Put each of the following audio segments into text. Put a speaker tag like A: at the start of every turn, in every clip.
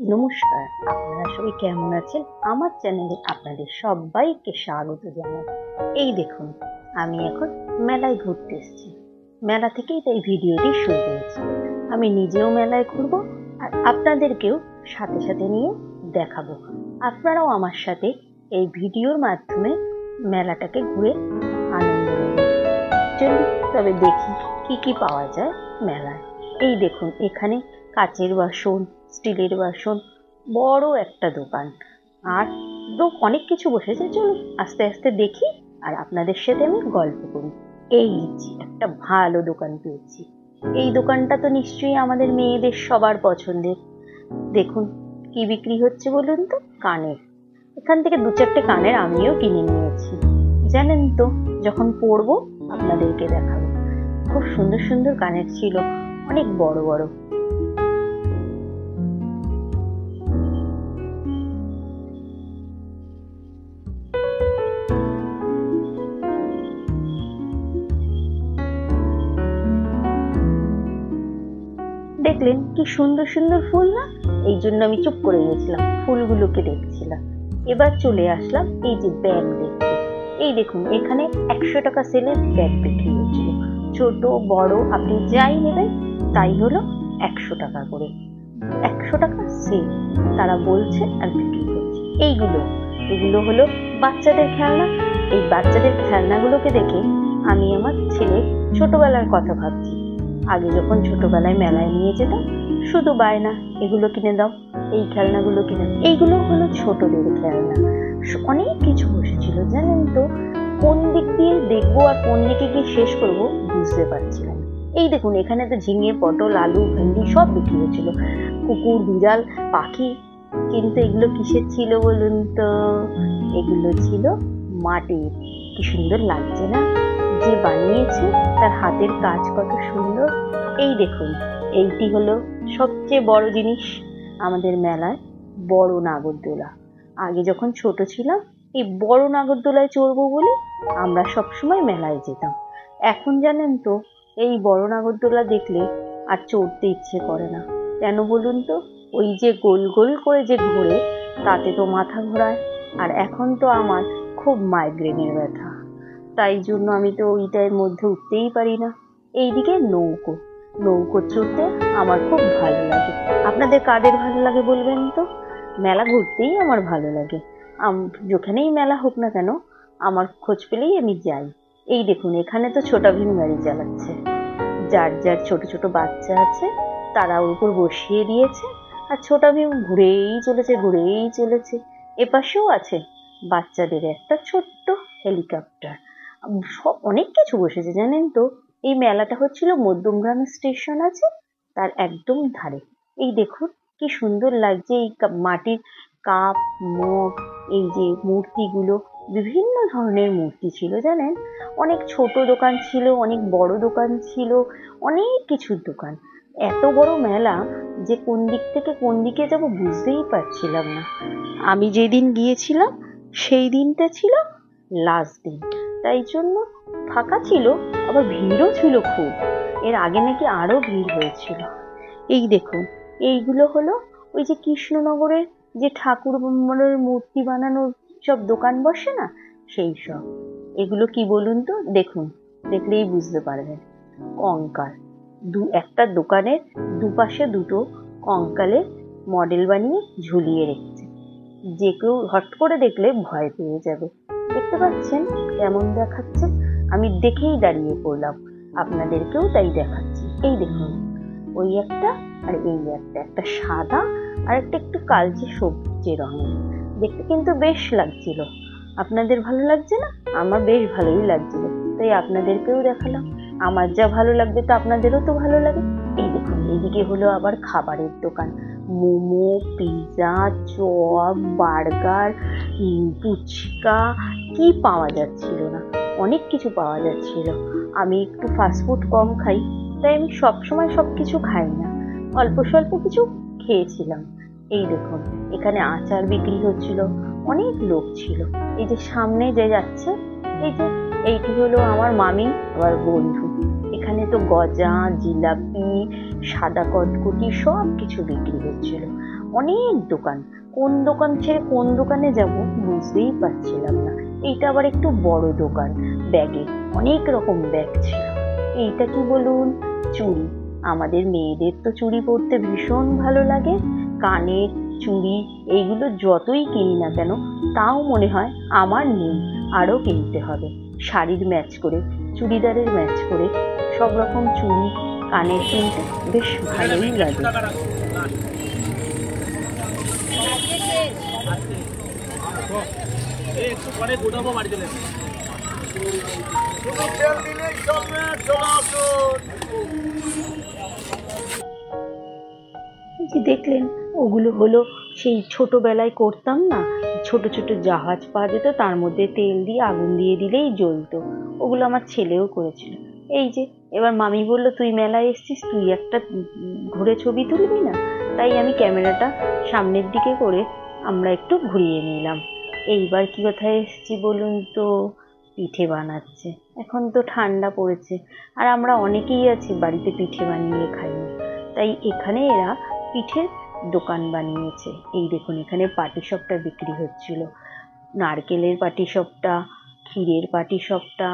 A: নমস্কার, আপনারা সবাই কেমন আছেন? আমার চ্যানেলে আপনাদের সবাইকে স্বাগত জানাই। এই দেখুন, আমি এখন মেলায় ঘুরতে এসেছি। মেলা থেকেই তাই ভিডিওটি শুরু করেছি। আমি নিজেও মেলায় ঘুরবো আর আপনাদেরকেও সাথে সাথে নিয়ে দেখাবো। আপনারাও আমার সাথে এই ভিডিওর মাধ্যমে মেলাটাকে ঘুরে আনন্দ নেবেন। চলুন তবে দেখি কি কি পাওয়া যায় মেলায়। এই দেখুন, এখানে কাচের বাসন, স্টিলের বাসন, বড় একটা দোকান, আর অনেক কিছু বসেছে। চলুন আস্তে আস্তে দেখি আর আপনাদের সাথে আমি গল্প করি। এই একটা ভালো দোকান পেয়েছি। এই দোকানটা তো নিশ্চয়ই আমাদের মেয়েদের সবার পছন্দের। দেখুন কি বিক্রি হচ্ছে বলুন তো? কানের। এখান থেকে দু চারটে কানের আমিও কিনে নিয়েছি। জানেন তো, যখন পরবো আপনাদেরকে দেখাবো। খুব সুন্দর সুন্দর কানের ছিল, অনেক বড় বড়। দেখলেন কি সুন্দর সুন্দর ফুল না? এই জন্য আমি চুপ করে গেছিলাম, ফুলগুলোকে দেখছিলাম। এবার চলে আসলাম এই যে ব্যাগ দেখতে। এই দেখুন, এখানে 100 টাকা সেলের ব্যাগ বিক্রি হচ্ছিল। ছোট বড় আপনি যাই নেবেন তাই হলো 100 টাকা করে। 100 টাকা সেল তারা বলছে আর বিক্রি করছে। এগুলো হলো বাচ্চাদের খেলনা। এই বাচ্চাদের খেলনাগুলোকে দেখে আমি আমার ছেলের ছোটবেলার কথা ভাবছি। আগে যখন ছোটবেলায় মেলায় নিয়ে যেতাম, শুধু বায়না, এগুলো কিনে দাও, এই খেলনাগুলো কিনে দাও। এইগুলো হলো ছোটদের খেলনা। অনেক কিছু বসেছিল, জানেন তো। কোন দিক দিয়ে দেখবো আর কোন দিকে গিয়ে শেষ করবো বুঝতে পারছিলাম। এই দেখুন, এখানে তো ঝিঙে, পটল, আলু, ভেন্ডি সব বিক্রি হচ্ছিল। কুকুর, বিড়াল, পাখি। কিন্তু এগুলো কিসের ছিল বলুন তো? এগুলো ছিল মাটির। কি সুন্দর লাগছে না? যে বানিয়েছে তার হাতের কাজ কত সুন্দর। এই দেখুন, এইটি হলো সবচেয়ে বড় জিনিস আমাদের মেলায়, বড় নাগরদোলা। আগে যখন ছোট ছিলাম, এই বড় নাগরদোলায় চড়বো বলে আমরা সবসময় মেলায় যেতাম। এখন জানেন তো, এই বড় নাগরদোলা দেখলে আর চড়তে ইচ্ছে করে না। কেন বলুন তো? ওই যে গোল গোল করে যে ঘোরে, তাতে তো মাথা ঘোরায়। আর এখন তো আমার খুব মাইগ্রেনের ব্যথা, তাই জন্য আমি তো ওইটার মধ্যে উঠতেই পারি না। এইদিকে নৌকো চড়তে আমার খুব ভালো লাগে। আপনাদের কাদের ভালো লাগে বলবেন তো? মেলা ঘুরতেই আমার ভালো লাগে। যেখানেই মেলা হোক না কেন, আমার খোঁজ পেলেই আমি যাই। এই দেখুন, এখানে তো ছোটা ভীম গাড়ি চালাচ্ছে। যার যার ছোট ছোট বাচ্চা আছে তারা ওর উপর বসিয়ে দিয়েছে, আর ছোটা ভীম ঘুরেই চলেছে। এপাশেও আছে বাচ্চাদের একটা ছোট্ট হেলিকপ্টার। সব অনেক কিছু বসেছে, জানেন তো। এই মেলাটা হচ্ছিল মধ্যমগ্রাম স্টেশন আছে তার একদম ধারে। এই দেখুন কি সুন্দর লাগছে। এই মাটির কাপ, মগ, এই যে মূর্তিগুলো, বিভিন্ন ধরনের মূর্তি ছিল জানেন। অনেক ছোট দোকান ছিল, অনেক বড় দোকান ছিল, অনেক কিছুর দোকান। এত বড় মেলা যে কোন দিক থেকে কোন দিকে যাব বুঝতেই পারছিলাম না। আমি যেদিন গিয়েছিলাম সেই দিনটা ছিল লাস্ট দিন, তাই জন্য ফাঁকা ছিল, আবার ভিড়ও ছিল খুব। এর আগে নাকি আরো ভিড় হয়েছিল। এই দেখুন, এইগুলো হলো ওই যে কৃষ্ণনগরের যে ঠাকুরের মূর্তি বানানোর সব দোকান বসে না, সেই সব। এগুলো কি বলুন তো? দেখুন, দেখলেই বুঝতে পারবেন। কঙ্কাল। একটা দোকানের দুপাশে দুটো কঙ্কালের মডেল বানিয়ে ঝুলিয়ে রেখেছে। যে কেউ হট করে দেখলে ভয় পেয়ে যাবে। দেখতে পাচ্ছেন কেমন দেখাচ্ছে? আমি দেখেই দাঁড়িয়ে পড়লাম, আপনাদেরকেও তাই দেখাচ্ছি। এই দেখুন, ওই একটা আর এই একটা সাদা আর একটা একটু কালচে সবুজ রঙের। দেখতে কিন্তু বেশ লাগছিল। আপনাদের ভালো লাগছে না? আমার বেশ ভালোই লাগছিল, তাই আপনাদেরকেও দেখালাম। আমার যা ভালো লাগবে তো আপনাদেরও তো ভালো লাগে। এই দেখুন, এইদিকে হলো আবার খাবারের দোকান। Momo, pizza, chop, burger, fuchka, কি পাওয়া যাচ্ছিল না? অনেক কিছু পাওয়া যাচ্ছিল। আমি একটু ফাস্টফুড কম খাই, তাই আমি সবসময় সবকিছু খাই না, অল্প স্বল্প কিছু খেয়েছিলাম। এই দেখুন, এখানে আচার বিক্রি হচ্ছিল, অনেক লোক ছিল। এই যে সামনে যে যাচ্ছে, এইটি হলো আমার মামি আবার বন্ধু। এখানে তো গজা, জিলাপি, সাদা কটকটি সব কিছু বিক্রি হচ্ছিল। অনেক দোকান, কোন দোকান ছেড়ে কোন দোকানে যাব বুঝতেই পারছিলাম না। এইটা আবার একটু বড় দোকান, ব্যাগে অনেক রকম ব্যাগ ছিল। এইটা কি বলুন, চুড়ি। আমাদের মেয়েদের তো চুড়ি পরতে ভীষণ ভালো লাগে। কানের চুড়ি এইগুলো যতই কিনি না কেন তাও মনে হয় আমার নেই, আরও কিনতে হবে। শাড়ির ম্যাচ করে, চুড়িদারের ম্যাচ করে সব রকম চুড়ি কানের কিনতে বেশ ভালোই লাগে। দেখলেন, ওগুলো হলো সেই ছোটবেলায় করতাম না, ছোট ছোট জাহাজ পাওয়া যেত, তার মধ্যে তেল দিয়ে আগুন দিয়ে দিলেই জ্বলতো। ওগুলো আমার ছেলেও করেছিল। এই যে এবার মামি বলল, তুই মেলায় এসছিস, তুই একটা ঘুরে ছবি তুলবি না? তাই আমি ক্যামেরাটা সামনের দিকে করে আমরা একটু ঘুরিয়ে নিলাম। এইবার কি কোথায় এসছি বলুন তো, পিঠে বানাচ্ছে। এখন তো ঠান্ডা পড়েছে, আর আমরা অনেকেই আছি বাড়িতে পিঠে বানিয়ে খাই না, তাই এখানে এরা পিঠের দোকান বানিয়েছে। এই দেখুন, এখানে পাটিসাপটা বিক্রি হচ্ছিল, নারকেলের পাটিসাপটা, ক্ষীরের পাটিসাপটা,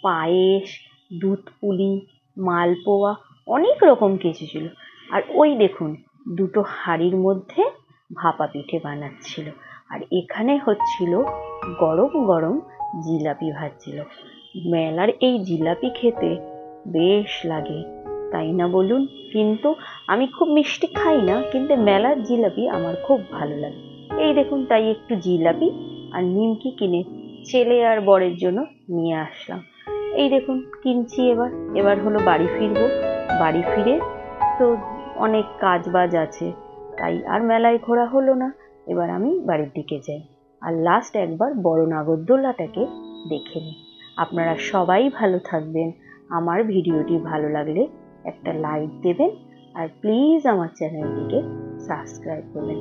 A: পায়েস, দুধ পুলি, মালপোয়া, অনেক রকম কিছু ছিল। আর ওই দেখুন, দুটো হাঁড়ির মধ্যে ভাপা পিঠে বানাচ্ছিল। আর এখানে হচ্ছিল গরম গরম জিলাপি ভাজছিল। মেলার এই জিলাপি খেতে বেশ লাগে, তাই না বলুন? কিন্তু আমি খুব মিষ্টি খাই না, কিন্তু মেলার জিলাপি আমার খুব ভালো লাগে। এই দেখুন, তাই একটু জিলাপি আর নিমকি কিনে ছেলে আর বরের জন্য নিয়ে আসলাম। এই দেখুন কিনছি। এবার হলো বাড়ি ফিরবো। বাড়ি ফিরে তো অনেক কাজ বাজ আছে, তাই আর মেলায় ঘোরা হলো না। এবার আমি বাড়ির দিকে যাই, আর লাস্ট একবার বড় নাগরদোলাটাকে দেখে নিই। আপনারা সবাই ভালো থাকবেন। আমার ভিডিওটি ভালো লাগলে একটা লাইক দেবেন, আর প্লিজ আমার চ্যানেলটিকে সাবস্ক্রাইব করবেন।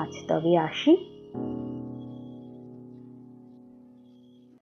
A: আজ তবে আসি।